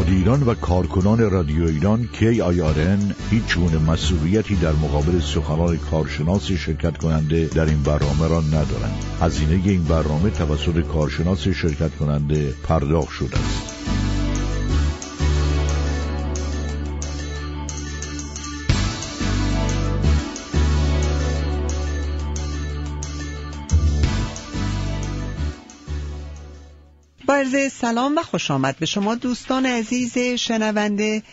مدیران و کارکنان رادیو ایران KIRN هیچ گونه مسئولیتی در مقابل سخنان کارشناس شرکت کننده در این برنامه را ندارند. هزینه این برنامه توسط کارشناس شرکت کننده پرداخت شده است. با عرض سلام و خوش آمد به شما دوستان عزیز شنونده.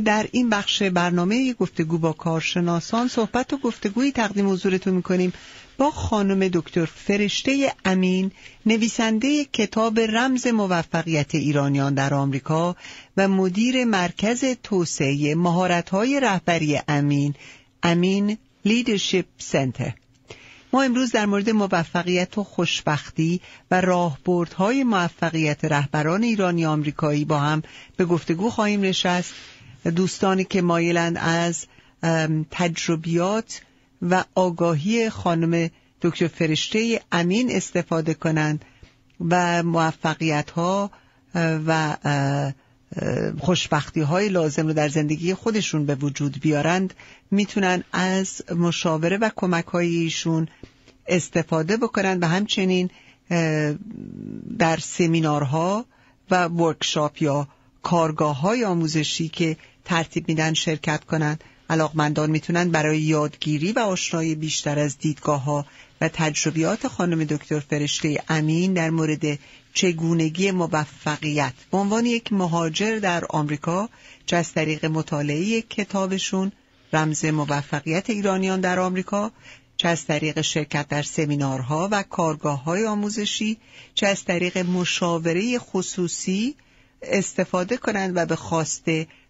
در این بخش برنامه گفتگو با کارشناسان صحبت و گفتگویی تقدیم حضورتون میکنیم با خانم دکتر فرشته امین، نویسنده کتاب رمز موفقیت ایرانیان در آمریکا و مدیر مرکز توسعه مهارت‌های رهبری امین لیدرشپ سنتر. ما امروز در مورد موفقیت و خوشبختی و راهبردهای موفقیت رهبران ایرانی آمریکایی با هم به گفتگو خواهیم نشست. دوستانی که مایلند از تجربیات و آگاهی خانم دکتر فرشته امین استفاده کنند و موفقیت‌ها و خوشبختی‌های لازم رو در زندگی خودشون به وجود بیارند، میتونن از مشاوره و کمک‌های ایشون استفاده بکنن و همچنین در سمینارها و ورکشاپ یا کارگاه‌های آموزشی که ترتیب میدن شرکت کنن. علاقمندان میتونن برای یادگیری و آشنایی بیشتر از دیدگاه‌ها و تجربیات خانم دکتر فرشته امین در مورد چگونگی موفقیت به عنوان یک مهاجر در آمریکا، چه از طریق مطالعه کتابشون رمز موفقیت ایرانیان در آمریکا، چه از طریق شرکت در سمینارها و کارگاه‌های آموزشی، چه از طریق مشاوره خصوصی استفاده کنند و به خواست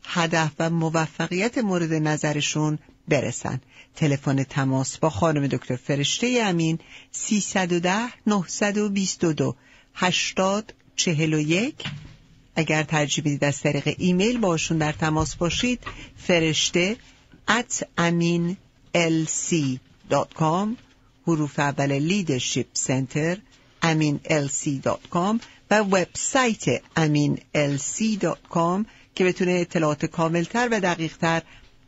هدف و موفقیت مورد نظرشون برسن. تلفن تماس با خانم دکتر فرشته امین 310-922-8041. اگر ترجیح بدید از طریق ایمیل باشون در تماس باشید، فرشته@aminlc.com، حروف اول leadership center aminlc.com و وبسایت aminlc.com که بتونه اطلاعات کاملتر و دقیقتر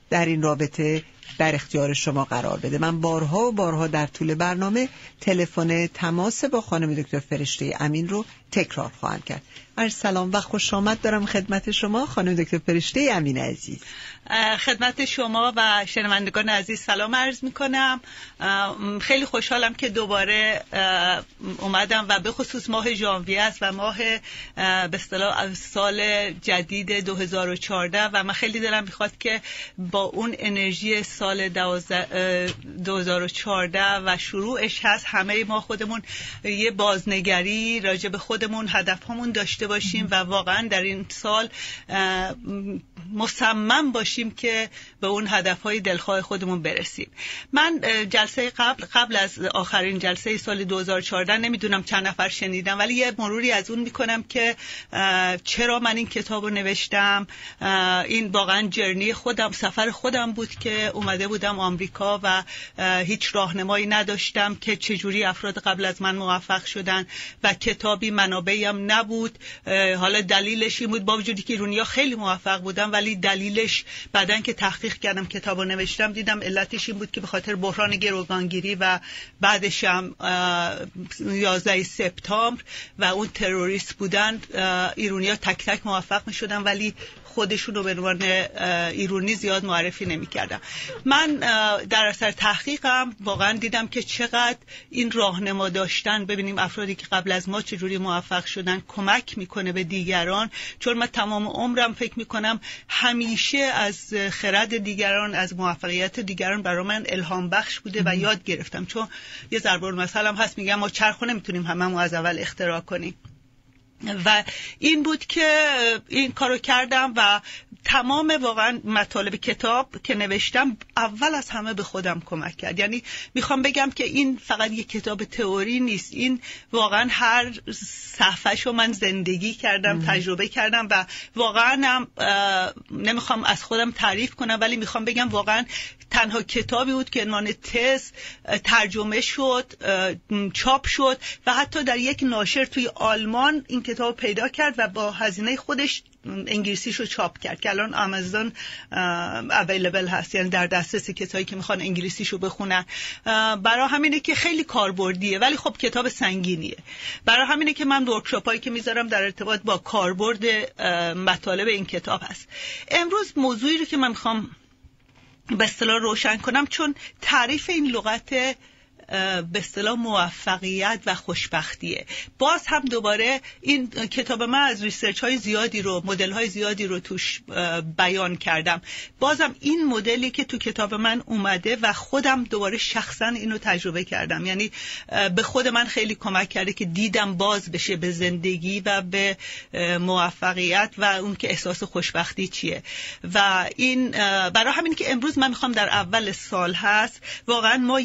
در این رابطه در اختیار شما قرار بده. من بارها در طول برنامه تلفن تماس با خانم دکتر فرشته امین رو تکرار خواهم کرد. سلام و خوش آمد دارم خدمت شما خانم دکتر فرشته امین عزیز. خدمت شما و شنوندگان عزیز سلام عرض میکنم. خیلی خوشحالم که دوباره اومدم و به خصوص ماه ژانویه است و ماه به اصطلاح سال جدید 2014 و من خیلی دلم میخواد که با اون انرژی سال 2014 و شروعش هست همه ما خودمون یه بازنگری راجع به خودمون هدفمون داشته باشیم و واقعا در این سال مصمم باشیم که به اون هدفهای دلخواه خودمون برسیم. من جلسه قبل از آخرین جلسه سال 2014 نمیدونم چند نفر شنیدم، ولی یه مروری از اون میکنم که چرا من این کتاب رو نوشتم. این واقعا جرنی خودم، سفر خودم بود که اومده بودم آمریکا و هیچ راهنمایی نداشتم که چجوری افراد قبل از من موفق شدن و کتابی منابعی هم نبود. حالا دلیلش این بود با وجودی که ایرانی‌ها خیلی موفق بودن، ولی دلیلش بعدن که تحقیق کردم کتابو نوشتم دیدم علتش این بود که به خاطر بحران گروگانگیری و بعدش هم 11 سپتامبر و اون تروریست بودن ایرانی‌ها تک تک موفق می‌شدن ولی خودشون رو به عنوان ایرانی زیاد معرفی نمی‌کردم. من در اثر تحقیقم واقعا دیدم که چقدر این راهنما داشتن، ببینیم افرادی که قبل از ما چجوری موفق شدن، کمک میکنه به دیگران. چون من تمام عمرم فکر میکنم همیشه از خرد دیگران، از موفقیت دیگران برای من الهام بخش بوده و یاد گرفتم. چون یه ضرب المثل هم هست میگم ما چرخو نمیتونیم هممون از اول اختراع کنیم و این بود که این کارو کردم و تمام واقعا مطالب کتاب که نوشتم اول از همه به خودم کمک کرد. یعنی میخوام بگم که این فقط یک کتاب تئوری نیست، این واقعا هر صفحه‌شو من زندگی کردم، تجربه کردم و واقعا هم نمیخوام از خودم تعریف کنم ولی میخوام بگم واقعا تنها کتابی بود که عنوان تز ترجمه شد، چاپ شد و حتی در یک ناشر توی آلمان این کتاب پیدا کرد و با هزینه خودش انگلیسیشو چاپ کرد که الان آمازون اویلیبل هست، یعنی در دسترس کسایی که میخوان انگلیسیشو بخونن. برای همینه که خیلی کاربردیه ولی خب کتاب سنگینیه. برای همینه که من ورکشاپایی که میذارم در ارتباط با کاربرد مطالب این کتاب هست. امروز موضوعی رو که من میخوام به اصطلاح روشن کنم، چون تعریف این لغت به اصطلاح موفقیت و خوشبختیه. باز هم دوباره این کتاب من از ریسرچ های زیادی رو، مدل های زیادی رو توش بیان کردم. بازم این مدلی که تو کتاب من اومده و خودم دوباره شخصا اینو تجربه کردم، یعنی به خود من خیلی کمک کرده که دیدم باز بشه به زندگی و به موفقیت و اون که احساس خوشبختی چیه. و این برای همین که امروز من میخوام در اول سال هست واقعا ما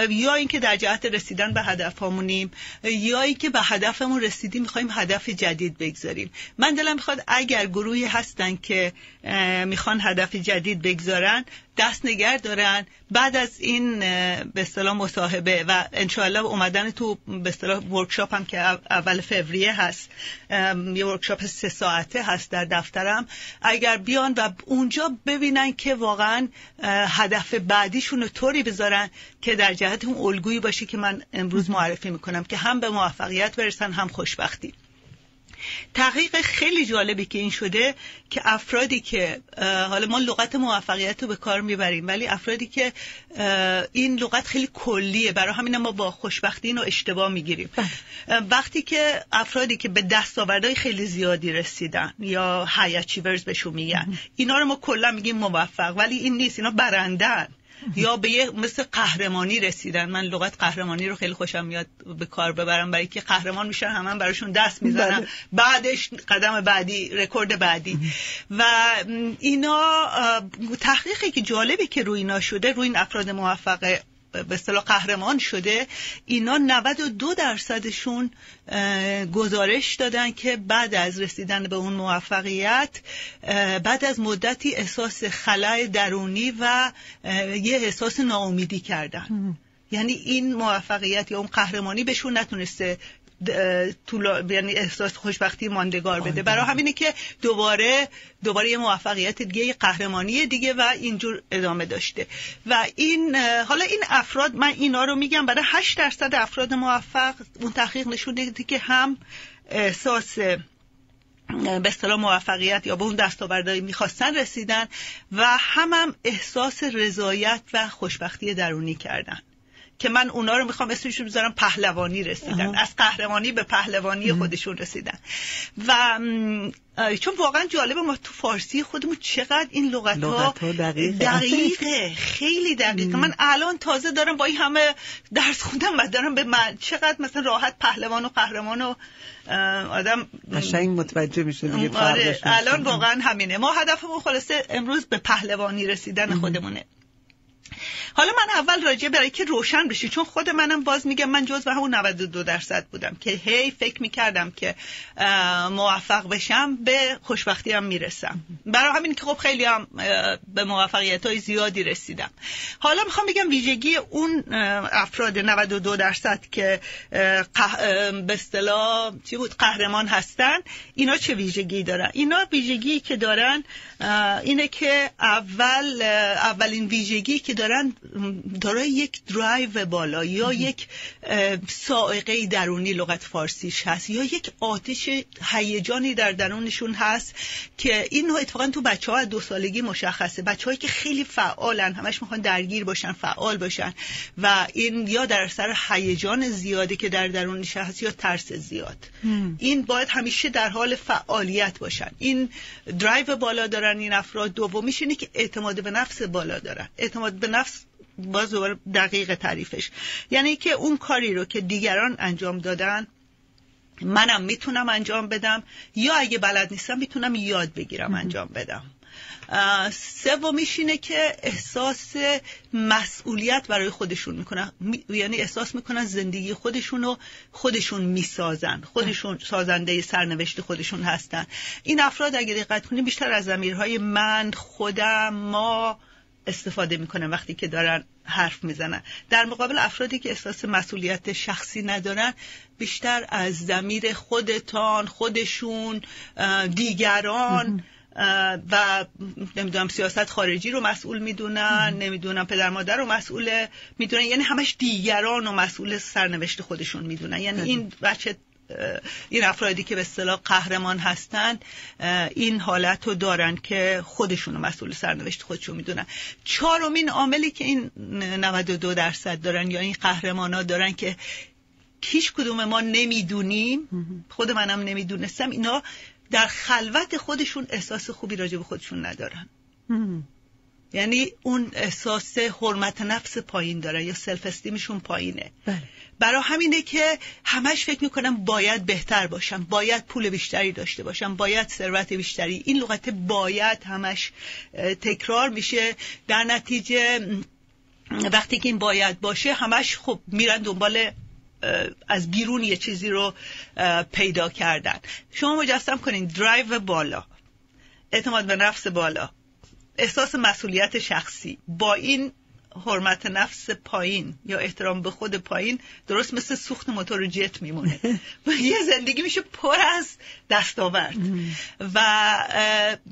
یا اینکه در جهت رسیدن به هدفمونیم یا اینکه به هدفمون رسیدیم میخوایم هدف جدید بگذاریم. من دلم میخواد اگر گروهی هستن که میخوان هدف جدید بگذارن دست نگه دارن بعد از این به اصطلاح مصاحبه و انشاءالله اومدن تو به اصطلاح ورکشاپ هم که اول فوریه هست، یه ورکشاپ 3 ساعته هست در دفترم، اگر بیان و اونجا ببینن که واقعا هدف بعدیشون رو طوری بذارن که در جهت اون الگویی باشه که من امروز معرفی میکنم که هم به موفقیت برسن هم خوشبختی. تحقیق خیلی جالبی که این شده که افرادی که حالا ما لغت موفقیت رو به کار میبریم ولی افرادی که این لغت خیلی کلیه، برای همین ما با خوشبختی اینو اشتباه میگیریم. وقتی که افرادی که به دستاوردهای خیلی زیادی رسیدن یا های اچیورز بهشون میگن، اینا رو ما کلا میگیم موفق، ولی این نیست، اینا برندن یا به یه مثل قهرمانی رسیدن. من لغت قهرمانی رو خیلی خوشم میاد به کار ببرم برای که قهرمان میشن، همه براشون دست میزنن، بعدش قدم بعدی، رکورد بعدی. و اینا تحقیقی که جالبی که روی اینا شده، روی این افراد موفق به اصطلاح قهرمان شده، اینا 92%شون گزارش دادن که بعد از رسیدن به اون موفقیت، بعد از مدتی احساس خلأ درونی و یه احساس ناامیدی کردن. یعنی این موفقیت یا اون قهرمانی بهشون نتونسته یعنی احساس خوشبختی ماندگار بده. برای همینه که دوباره یه موفقیت دیگه، یه قهرمانی دیگه و اینجور ادامه داشته. و این حالا این افراد، من اینا رو میگم برای 8% افراد موفق اون تحقیق نشون داده که هم احساس به اصطلاح موفقیت یا به اون دستاوردهای میخواستن رسیدن و هم احساس رضایت و خوشبختی درونی کردن که من اونا رو میخوام اسمش رو بذارم پهلوانی رسیدن. از قهرمانی به پهلوانی خودشون رسیدن. و چون واقعا جالبه ما تو فارسی خودمون چقدر این لغت‌ها دقیقه، خیلی دقیقه. من الان تازه دارم با این همه درس خوندم و دارم به من چقدر مثلا راحت پهلوان و قهرمان و آدم قشنگ متوجه میشه دیگه فرقش. الان واقعا همینه. ما هدفمون خلاصه امروز به پهلوانی رسیدن خودمونه. حالا من اول راجع برای که روشن بشه، چون خود منم باز میگم من جزو همون 92% بودم که هی فکر میکردم که موفق بشم به خوشبختی هم میرسم. برای همین که خب خیلی هم به موفقیت‌های زیادی رسیدم. حالا میخوام بگم ویژگی اون افراد 92% که به اصطلاح چی بود قهرمان هستن، اینا چه ویژگی دارن؟ اینا ویژگی که دارن اینه که اولین ویژگی که دارن دارای یک درایو بالا یا یک سائقه درونی لغت فارسیش هست یا یک آتش هیجانی در درونشون هست که اینو اتفاقا تو بچه‌ها از 2 سالگی مشخصه. بچه‌هایی که خیلی فعالن، همش میخوان درگیر باشن، فعال باشن و این یا در سر هیجان زیادی که در درونش هست یا ترس زیاد. این باید همیشه در حال فعالیت باشن. این درایو بالا دارن این افراد. دومیش اینه که اعتماد به نفس بالا دارن. اعتماد به نفس باز دقیق تعریفش یعنی که اون کاری رو که دیگران انجام دادن منم میتونم انجام بدم، یا اگه بلد نیستم میتونم یاد بگیرم انجام بدم. سومیش اینه که احساس مسئولیت برای خودشون میکنن، یعنی احساس میکنن زندگی خودشونو خودشون میسازن، خودشون سازنده سرنوشت خودشون هستن. این افراد اگه دقت کنیم بیشتر از ضمیرهای من، خودم، ما استفاده میکنن وقتی که دارن حرف میزنن. در مقابل افرادی که احساس مسئولیت شخصی ندارن، بیشتر از ضمیر خودشون، دیگران و نمیدونم سیاست خارجی رو مسئول میدونن، نمیدونم پدر مادر رو مسئول میدونن، یعنی همش دیگران رو مسئول سرنوشت خودشون میدونن. یعنی این افرادی که به اصطلاح قهرمان هستن این حالت رو دارن که خودشون رو مسئول سرنوشت خودشون میدونن. چهارمین عاملی که این 92% دارن یا این قهرمانا دارن که هیچ کدوم ما نمیدونیم، خود منم نمیدونستم، اینا در خلوت خودشون احساس خوبی راجع به خودشون ندارن. یعنی اون احساس حرمت نفس پایین داره یا سلف استیمشون پایینه. برای همینه که همش فکر میکنم باید بهتر باشم، باید پول بیشتری داشته باشم، باید ثروت بیشتری. این لغت باید همش تکرار میشه. در نتیجه وقتی که این باید باشه همش خب میرن دنبال از بیرون یه چیزی رو پیدا کردن. شما مجسم کنین درایو بالا، اعتماد به نفس بالا، احساس مسئولیت شخصی با این حرمت نفس پایین یا احترام به خود پایین، درست مثل سوخت موتور جت میمونه و یه زندگی میشه پر از دستاورد. و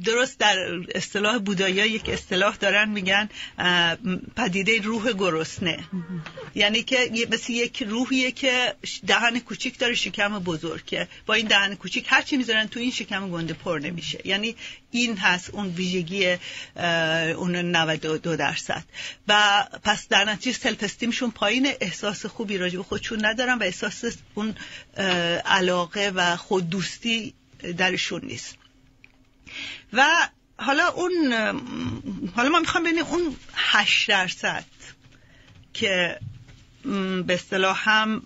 درست در اصطلاح بودایی یک اصطلاح دارن میگن پدیده روح گرسنه. یعنی که مثل یک روحیه که دهن کوچیک داره، شکم بزرگه. با این دهن کوچیک هر چی میذارن تو این شکم گنده پر نمیشه. یعنی این هست اون ویژگی اون 92%. و پس در نتیجه سلف استیمشون پایینه، احساس خوبی راجع به خودشون ندارن و احساس اون علاقه و خوددوستی درشون نیست. و حالا ما میخوام ببینیم اون 8% که به اصطلاح هم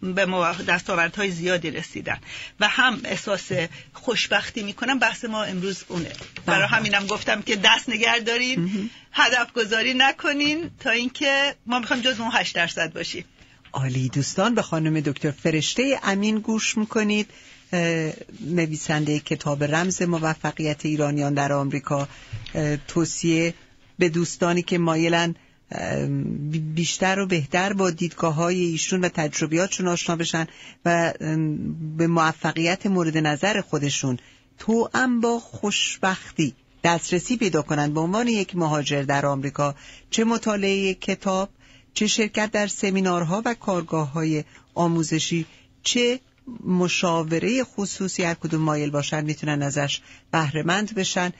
به دستاوردهای زیادی رسیدن و هم احساس خوشبختی میکنن. بحث ما امروز اونه. برای همینم گفتم که دست نگه دارین، هدف گذاری نکنین تا اینکه ما میخوایم جز اون 8% باشیم. عالی. دوستان، به خانم دکتر فرشته امین گوش میکنید، نویسنده کتاب رمز موفقیت ایرانیان در آمریکا. توصیه به دوستانی که مایلن بیشتر و بهتر با دیدگاه‌های ایشون و تجربیاتشون آشنا بشن و به موفقیت مورد نظر خودشون توأم با خوشبختی دسترسی پیدا کنن به عنوان یک مهاجر در آمریکا، چه مطالعه کتاب، چه شرکت در سمینارها و کارگاه‌های آموزشی، چه مشاوره خصوصی، هر کدوم مایل باشن میتونن ازش بهره مند بشن.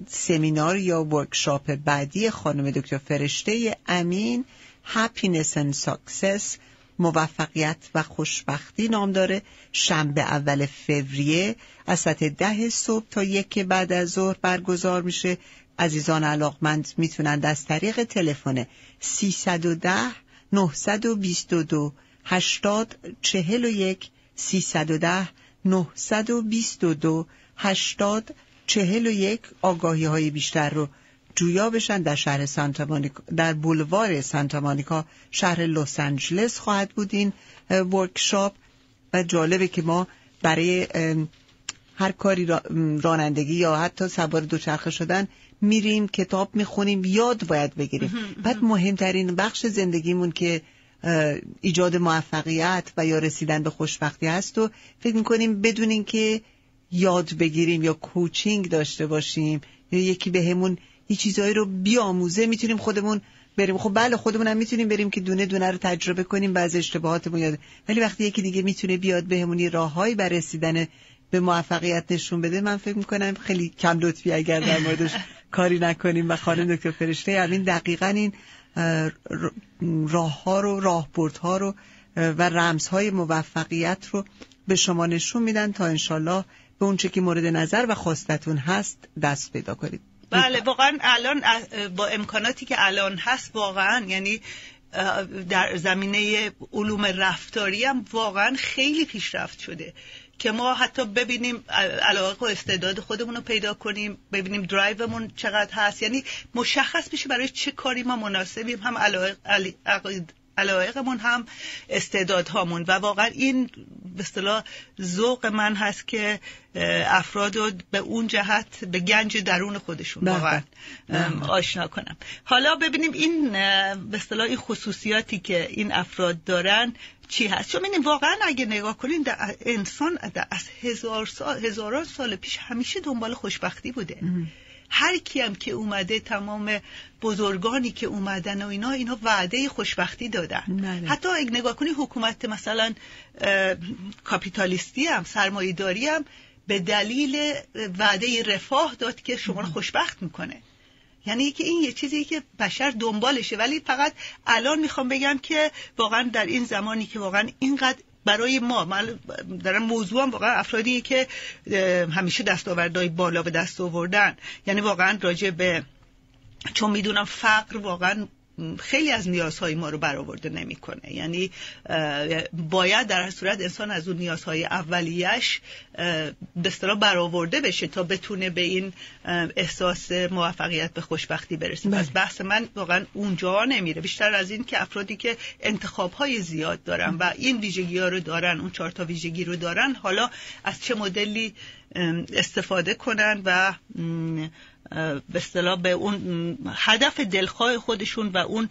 سمینار یا ورکشاپ بعدی خانم دکتر فرشته امین، Happiness and Success، موفقیت و خوشبختی نام داره. شنبه اول فوریه از ساعت 10 صبح تا 1 بعد از ظهر برگزار میشه. عزیزان علاقمند میتونن از طریق تلفن 310 922 8041 310 922 8041 آگاهی های بیشتر رو جویا بشن. در شهر سانتا مونیکا، در بولوار سانتا مونیکا شهر لس آنجلس خواهد بود این ورکشاپ. و جالبه که ما برای هر کاری رانندگی یا حتی سوار دوچرخه شدن میریم کتاب میخونیم، یاد باید بگیریم. بعد مهمترین بخش زندگیمون که ایجاد موفقیت و یا رسیدن به خوشبختی هست و فکر میکنیم بدون این که یاد بگیریم یا کوچینگ داشته باشیم یا یکی بهمون یه چیزایی رو بیاموزه میتونیم خودمون بریم. خب بله، خودمون هم میتونیم بریم که دونه دونه رو تجربه کنیم، بعضی اشتباهاتمون یاد، ولی وقتی یکی دیگه میتونه بیاد بهمون یه راههایی برای رسیدن به موفقیت نشون بده، من فکر میکنم خیلی کم لطفی اگر در موردش کاری نکنیم. و خانم دکتر فرشته امین دقیقاً این راهها رو، راهبردها رو و رمزهای موفقیت رو به شما نشون میدن تا انشالله به اون چه که مورد نظر و خواستتون هست دست پیدا کنید. بله، واقعا الان با امکاناتی که الان هست، واقعا یعنی در زمینه علوم رفتاری هم واقعا خیلی پیشرفت شده که ما حتی ببینیم علاقه و استعداد خودمون رو پیدا کنیم، ببینیم درایومون چقدر هست، یعنی مشخص بشه برای چه کاری ما مناسبیم، هم علایقمون هم استعدادهامون. و واقعا این به اصطلاح ذوق من هست که افراد رو به اون جهت به گنج درون خودشون واقعا آشنا کنم. حالا ببینیم این به اصطلاح این خصوصیاتی که این افراد دارن چی هست. چون ببینیم واقعا اگه نگاه کنیم انسان از هزاران سال پیش همیشه دنبال خوشبختی بوده. هر کیم که اومده، تمام بزرگانی که اومدن و اینا وعده خوشبختی دادن. حتی اگه نگاه کنی حکومت مثلا کاپیتالیستی هم، سرمایه‌داری هم به دلیل وعده رفاه داد که شما رو خوشبخت میکنه. یعنی که این یه چیزی که بشر دنبالشه. ولی فقط الان میخوام بگم که واقعا در این زمانی که واقعا اینقدر برای ما، من دارم موضوعم واقعا افرادی که همیشه دستاوردهای بالا به دست آوردن، یعنی واقعا راجع به، چون میدونم فقر واقعا خیلی از نیازهای ما رو برآورده نمیکنه. یعنی باید در هر صورت انسان از اون نیازهای اولیه‌اش به اصطلاح برآورده بشه تا بتونه به این احساس موفقیت به خوشبختی برسه. پس بحث من واقعا اونجا نمیره، بیشتر از این که افرادی که انتخاب‌های زیاد دارن و این ویژگی‌ها رو دارن، اون 4 تا ویژگی رو دارن، حالا از چه مدلی استفاده کنن و به اصطلاح به اون هدف دلخواه خودشون و اون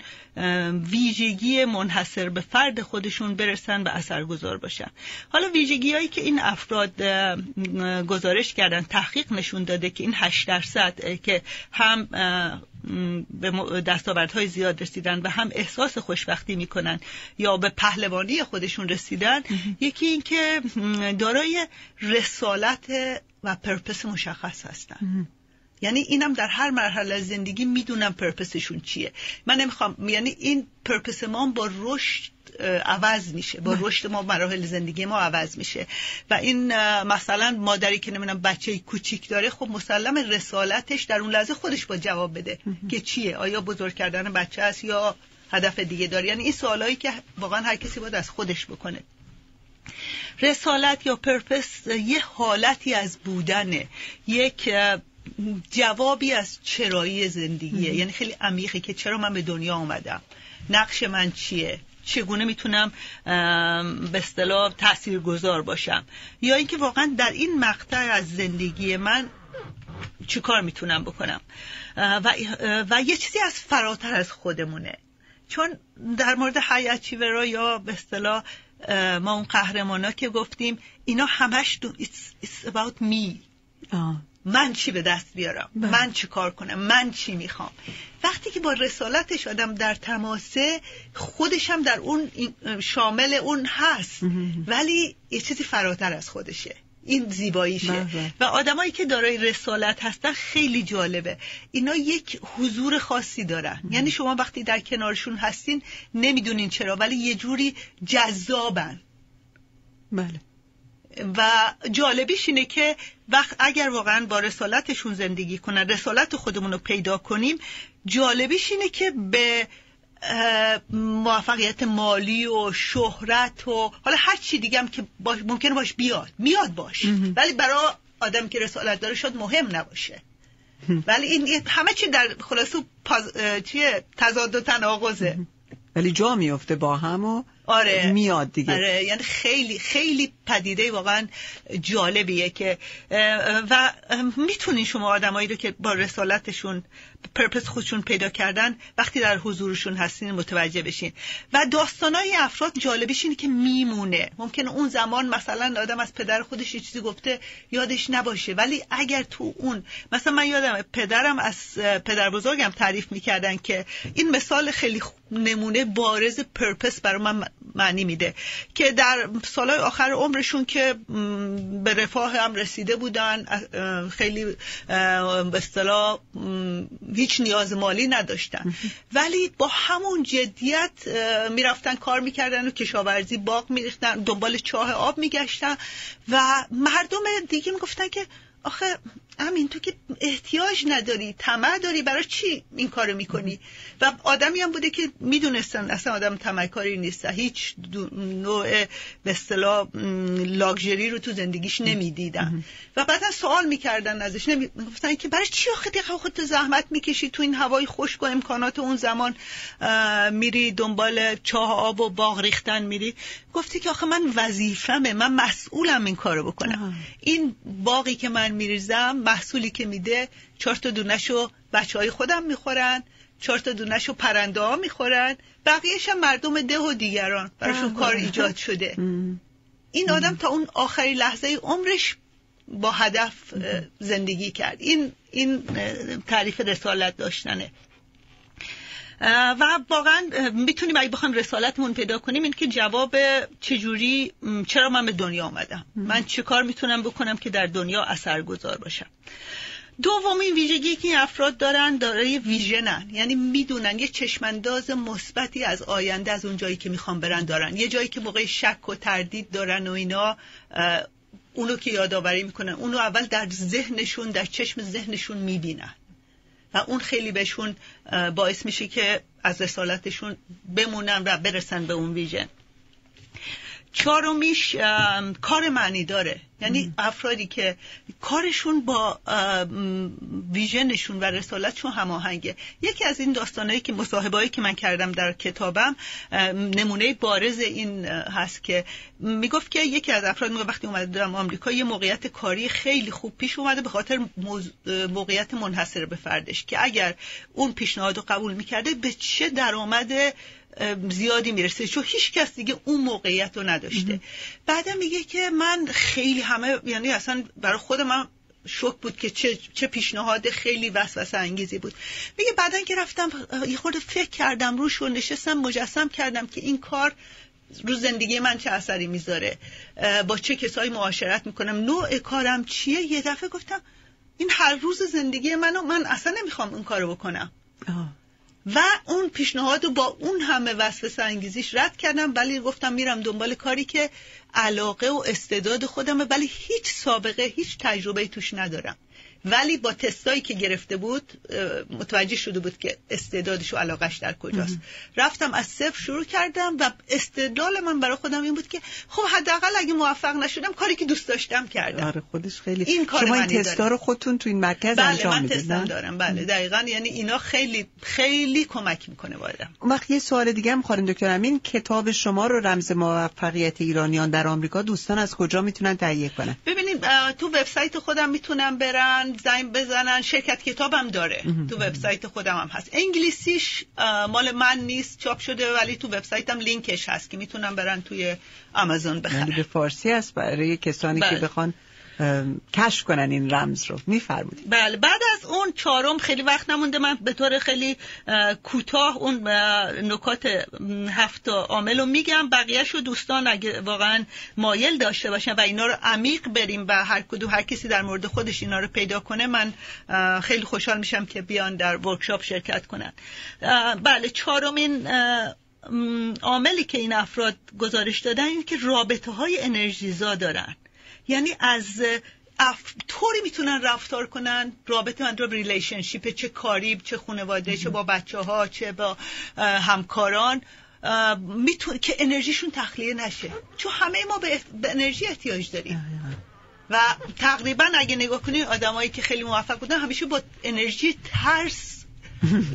ویژگی منحصر به فرد خودشون برسن و اثرگذار باشن. حالا ویژگی‌هایی که این افراد گزارش کردن، تحقیق نشون داده که این 8% که هم به دستاوردهای زیاد رسیدن و هم احساس خوشبختی میکنن یا به پهلوانی خودشون رسیدن، یکی این که دارای رسالت و پرپس مشخص هستن. یعنی اینم در هر مرحله از زندگی میدونم پرپسشون چیه. من نمیخوام، یعنی این پرپس ما با رشد عوض میشه، با رشد ما مراحل زندگی ما عوض میشه. و این مثلا مادری که نمیدونم بچه کوچیک داره، خب مسلم رسالتش در اون لحظه خودش با جواب بده که چیه، آیا بزرگ کردن بچه است یا هدف دیگه داره. یعنی این سوالایی که واقعا هر کسی باید از خودش بکنه. رسالت یا پرپس یه حالتی از بودنه، یک جوابی از چرایی زندگیه. یعنی خیلی عمیقه که چرا من به دنیا آمدم، نقش من چیه، چگونه میتونم به اصطلاح تاثیرگذار باشم، یا اینکه واقعا در این مقطع از زندگی من چی کار میتونم بکنم. و یه چیزی از فراتر از خودمونه. چون در مورد های اچیورا یا به اصطلاح ما اون قهرمانا که گفتیم، اینا همش it's about me. من چی به دست بیارم، من چی کار کنم، من چی میخوام. وقتی که با رسالتش آدم در تماسه، خودش هم در اون شامل اون هست، ولی یه چیزی فراتر از خودشه. این زیباییشه. و آدمایی که دارای رسالت هستن خیلی جالبه، اینا یک حضور خاصی دارن. یعنی شما وقتی در کنارشون هستین نمیدونین چرا، ولی یه جوری جذابن. بله. و جالبیش اینه که اگر واقعا با رسالتشون زندگی کنن، رسالت خودمون رو پیدا کنیم، جالبیش اینه که به موفقیت مالی و شهرت و حالا هر چی دیگه هم که ممکنه باش میاد باش، ولی برای آدم که رسالت داره شاید مهم نباشه. ولی این همه چی در خلاصه تضاد و تناقضه، ولی جا میفته با هم و آره میاد دیگه. آره، یعنی خیلی خیلی پدیده واقعا جالبیه که و میتونین شما آدمایی رو که با رسالتشون پرپس خودشون پیدا کردن وقتی در حضورشون هستین متوجه بشین. و داستانای افراد جالبیش اینه که میمونه. ممکنه اون زمان مثلا آدم از پدر خودش یه چیزی گفته یادش نباشه، ولی اگر تو اون، مثلا من یادم پدرم از پدر بزرگم تعریف میکردن که این مثال خیلی نمونه بارز پرپس برای من معنی میده که در سالهای آخر عمرشون که به رفاه هم رسیده بودن، خیلی به اصطلاح هیچ نیاز مالی نداشتن، ولی با همون جدیت میرفتن کار میکردن و کشاورزی، باغ میریختن، دنبال چاه آب میگشتن و مردم دیگه میگفتن که آخه همین تو که احتیاج نداری، طمع داری، برای چی این کارو میکنی؟ و آدمی هم بوده که میدونستن اصلا آدم طمعکاری نیست، هیچ نوع به اصطلاح لاکچری رو تو زندگیش نمیدیدن و بعدا سوال میکردن ازش، میگفتن که برای چی آخه خودت زحمت میکشی تو این هوای خشک و امکانات اون زمان میری دنبال چاه آب و باغ ریختن میری؟ گفتی که آخه من وظیفمه، من مسئولم این کارو بکنم. این باغی که من میریزم محصولی که میده 4 تا دونه‌شو بچهای خودم میخورن، 4 تا دونه‌شو پرنده ها میخورن، بقیه‌ش هم مردم ده و دیگران براشون کار ایجاد شده. این آدم تا اون آخری لحظه عمرش با هدف زندگی کرد. این تعریف رسالت داشتنه. و واقعا میتونیم اگه بخوایم رسالتمون پیدا کنیم این که جواب چرا من به دنیا آمدم، من چه کار میتونم بکنم که در دنیا اثرگذار باشم. دومین ویژگی که این افراد دارای ویژنن، یعنی میدونن یه چشمانداز مثبتی از آینده، از اون جایی که میخوان برن دارن. یه جایی که موقع شک و تردید دارن و اینا، اونو که یادآوری میکنن، اونو اول در ذهنشون، در چشم ذهنشون میبینن و اون خیلی بهشون باعث میشه که از رسالتشون بمونن و برسن به اون ویژن. چهارمیش کار معنی داره، یعنی افرادی که کارشون با ویژنشون و رسالتشون هماهنگه. یکی از این داستانایی که مصاحبه‌ای که من کردم در کتابم نمونه بارز این هست که میگفت که یکی از افراد وقتی اومده در آمریکا یه موقعیت کاری خیلی خوب پیش اومده به خاطر موقعیت منحصر به فردش که اگر اون پیشنهاد رو قبول میکرده به چه درآمد زیادی میرسه، چون هیچ کس دیگه اون موقعیت رو نداشته. بعدا میگه که من خیلی همه، یعنی اصلا برای خود من شوک بود که چه پیشنهاد خیلی وسوسه انگیزی بود. میگه بعدا که رفتم یه خورده فکر کردم روش و نشستم مجسم کردم که این کار رو زندگی من چه اثری میذاره، با چه کسایی معاشرت میکنم، نوع کارم چیه. یه دفعه گفتم این هر روز زندگی من اصلا نمیخوام این کارو بکنم. و اون پیشنهاد رو با اون همه وسوسه انگیزیش رد کردم، ولی گفتم میرم دنبال کاری که علاقه و استعداد خودمه، ولی هیچ سابقه، هیچ تجربه توش ندارم. ولی با تستایی که گرفته بود متوجه شده بود که استعدادش و علاقش در کجاست. رفتم از صفر شروع کردم و استدلال من برای خودم این بود که خب حداقل اگه موفق نشدم کاری که دوست داشتم کردم. آره خودش خیلی. این شما این تستا رو خودتون تو این مرکز انجام میدید؟ بله من تستم دارم. بله دقیقاً، یعنی اینا خیلی خیلی کمک میکنه با آدم. اون وقت یه سوال دیگه هم خانم دکتر امین، کتاب شما رو رمز موفقیت ایرانیان در آمریکا دوستان از کجا میتونن تهیه کنن؟ ببینید تو وبسایت خودم میتونن برن زنگ بزنن، شرکت کتابم داره تو وبسایت خودم هم هست. انگلیسیش مال من نیست چاپ شده، ولی تو وبسایتم لینکش هست که میتونن برن توی آمازون بخرن. یعنی به فارسی هست برای کسانی که بخوان کشف کنن این رمز رو. میفرمودید. بله. بعد از اون چهارم خیلی وقت نمونده، من به طور خیلی کوتاه اون نکات 7 عامل رو میگم، بقیه‌شو دوستان اگه واقعا مایل داشته باشن و اینا رو عمیق بریم و هر کسی در مورد خودش اینا رو پیدا کنه، من خیلی خوشحال میشم که بیان در ورکشاپ شرکت کنن. بله، چهارمین عاملی که این افراد گزارش دادن این که رابطه‌های انرژیزا دارن، یعنی از طوری میتونن رفتار کنن، رابطه من رو ریلیشنشیپ، چه کاری، چه خانواده، چه با بچه‌ها، چه با همکاران، که انرژیشون تخلیه نشه، چون همه ما به انرژی احتیاج داریم. و تقریبا اگه نگاه کنید آدمایی که خیلی موفق بودن همیشه با انرژی ترس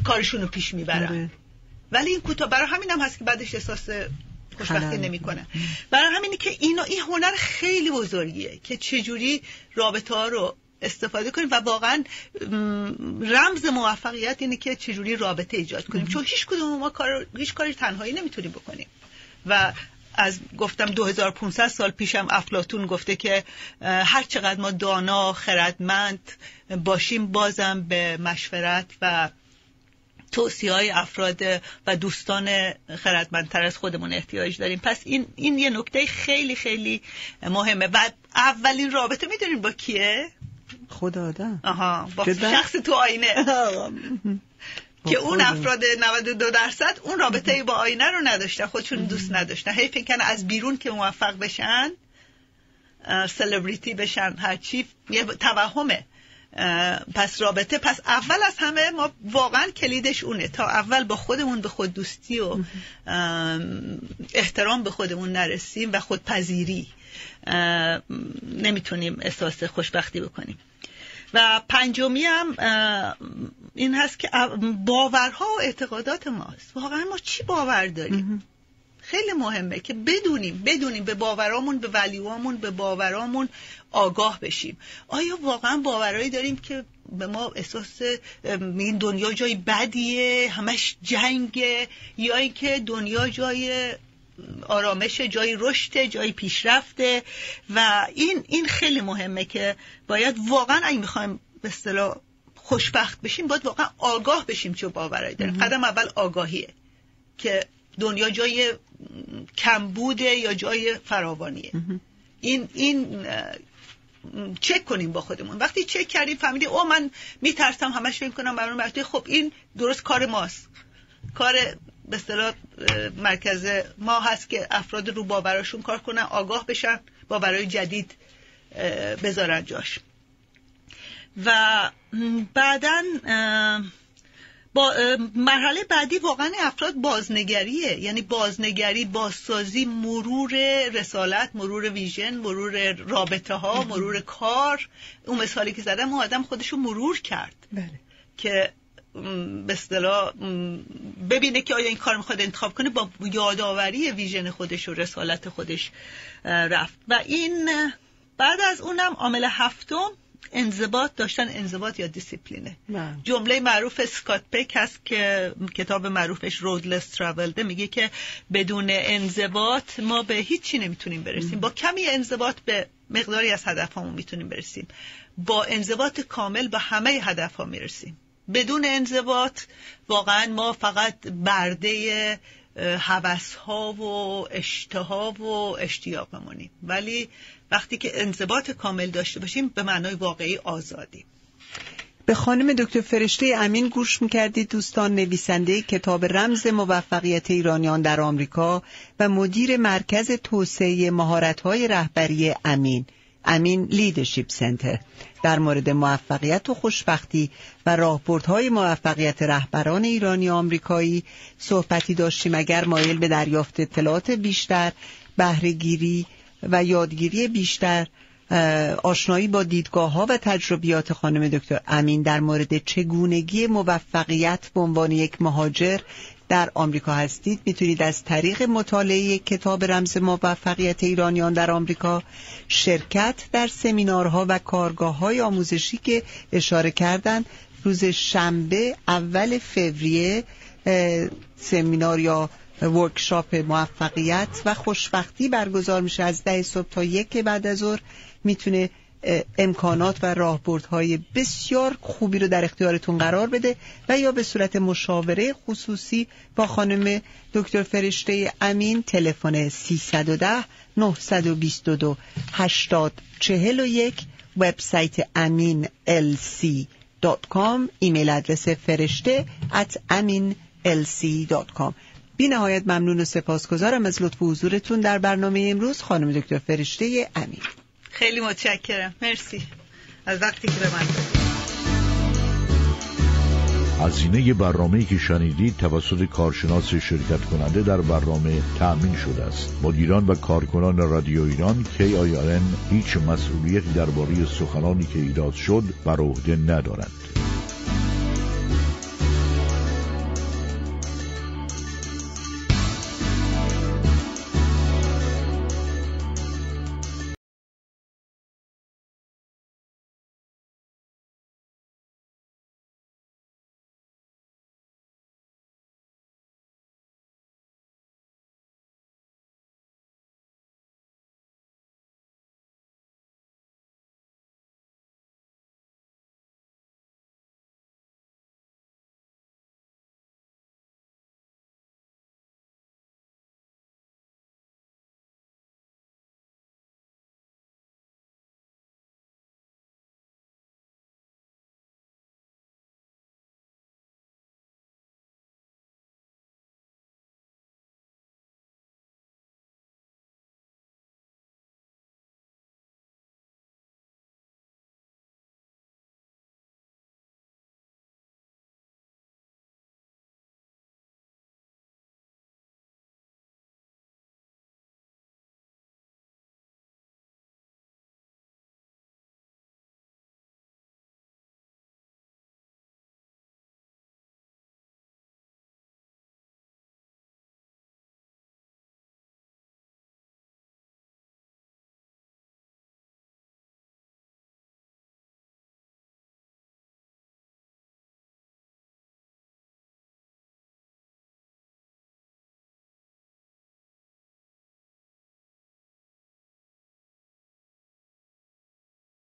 کارشون رو پیش میبرن. ولی این کوتاه برای همین هم هست که بعدش احساس خوشبختی نمی‌کنه. برای همینه که این هنر خیلی بزرگیه که چجوری رابطه ها رو استفاده کنیم و واقعا رمز موفقیت اینه که چجوری رابطه ایجاد کنیم، چون هیچ کدوم ما هیچ کاری تنهایی نمیتونیم بکنیم. و از گفتم 2500 سال پیشم افلاطون گفته که هر چقدر ما دانا، خردمند باشیم بازم به مشورت و توصیه‌های افراد و دوستان خردمندتر از خودمون احتیاج داریم. پس این یه نکته خیلی خیلی مهمه. و اولین رابطه میدونین با کیه؟ خدا آدم. با شخص تو آینه. که اون افراد 92% اون رابطه با آینه رو نداشتن، خودشون دوست نداشتن، هی فکر کنن از بیرون که موفق بشن، سلبریتی بشن، هرچی، یه توهمه. پس رابطه، پس اول از همه ما واقعا کلیدش اونه، تا اول با خودمون به خود دوستی و احترام به خودمون نرسیم و خودپذیری، نمیتونیم احساس خوشبختی بکنیم. و پنجمی هم این هست که باورها و اعتقادات ماست. واقعا ما چی باور داریم؟ خیلی مهمه که بدونیم به باورامون، به ولیوامون، به باورامون آگاه بشیم. آیا واقعا باورایی داریم که به ما احساس این دنیا جای بدیه، همش جنگه، یا اینکه دنیا جای آرامش، جای رشد، جای پیشرفته؟ و این خیلی مهمه که باید واقعا اگه میخوایم به اصطلاح خوشبخت بشیم باید واقعا آگاه بشیم چه باورایی داریم. قدم اول آگاهیه که دنیا جای کمبوده یا جای فراوانیه. این چک کنیم با خودمون. وقتی چک کردیم فهمیدیم من میترسم همش فکر کنم برام مرتبه، خب این درست کار ماست، کار به اصطلاح مرکز ما هست که افراد رو باوراشون کار کنن، آگاه بشن، باورای جدید بذارن جاش. و بعدن با مرحله بعدی واقعا افراد بازنگریه، یعنی بازنگری، بازسازی، مرور رسالت، مرور ویژن، مرور رابطه ها، مرور کار. اون مثالی که زدم اون آدم خودشو مرور کرد. بله. که به اصطلاح ببینه که آیا این کار میخواد انتخاب کنه، با یادآوری ویژن خودش و رسالت خودش رفت. و این بعد از اونم عامل هفتم انضباط داشتن، انضباط یا دیسیپلینه. جمله معروف اسکات پک هست که کتاب معروفش رودلس تراولده، میگه که بدون انضباط ما به هیچی نمیتونیم برسیم. با کمی انضباط به مقداری از هدفهامون میتونیم برسیم، با انضباط کامل به همه هدفها میرسیم. بدون انضباط واقعا ما فقط برده هوس‌ها و اشتها و اشتیاقمونیم. ولی وقتی که انضباط کامل داشته باشیم به معنای واقعی آزادیم. به خانم دکتر فرشته امین گوش می‌کردید دوستان، نویسنده کتاب رمز موفقیت ایرانیان در آمریکا و مدیر مرکز توسعه مهارت‌های رهبری امین لیدرشپ سنتر در مورد موفقیت و خوشبختی و راهبردهای موفقیت رهبران ایرانی آمریکایی صحبتی داشتیم. اگر مایل به دریافت اطلاعات بیشتر، بهره‌گیری و یادگیری بیشتر، آشنایی با دیدگاه‌ها و تجربیات خانم دکتر امین در مورد چگونگی موفقیت به عنوان یک مهاجر در آمریکا هستید، میتونید از طریق مطالعه کتاب رمز موفقیت ایرانیان در آمریکا، شرکت در سمینارها و کارگاه‌های آموزشی که اشاره کردن، روز شنبه اول فوریه سمینار یا ورکشاپ موفقیت و خوشبختی برگزار میشه از 10 صبح تا 1 بعد از ظهر. میتونه امکانات و راهبردهای بسیار خوبی رو در اختیارتون قرار بده و یا به صورت مشاوره خصوصی با خانم دکتر فرشته امین. تلفن 310 922 8041، وبسایت aminlc.com، ایمیل آدرس فرشته@aminlc.com. بی نهایت ممنون و سپاسگزارم از لطف و حضورتون در برنامه امروز خانم دکتر فرشته امین. خیلی متشکرم، مرسی از وقتی که به من دادید. هزینه برنامه‌ای که شنیدید توسط کارشناس شرکت کننده در برنامه تأمین شده است. مدیران و کارکنان رادیو ایران KIRN هیچ مسئولیتی درباره سخنانی که ایراد شد بر عهده ندارند.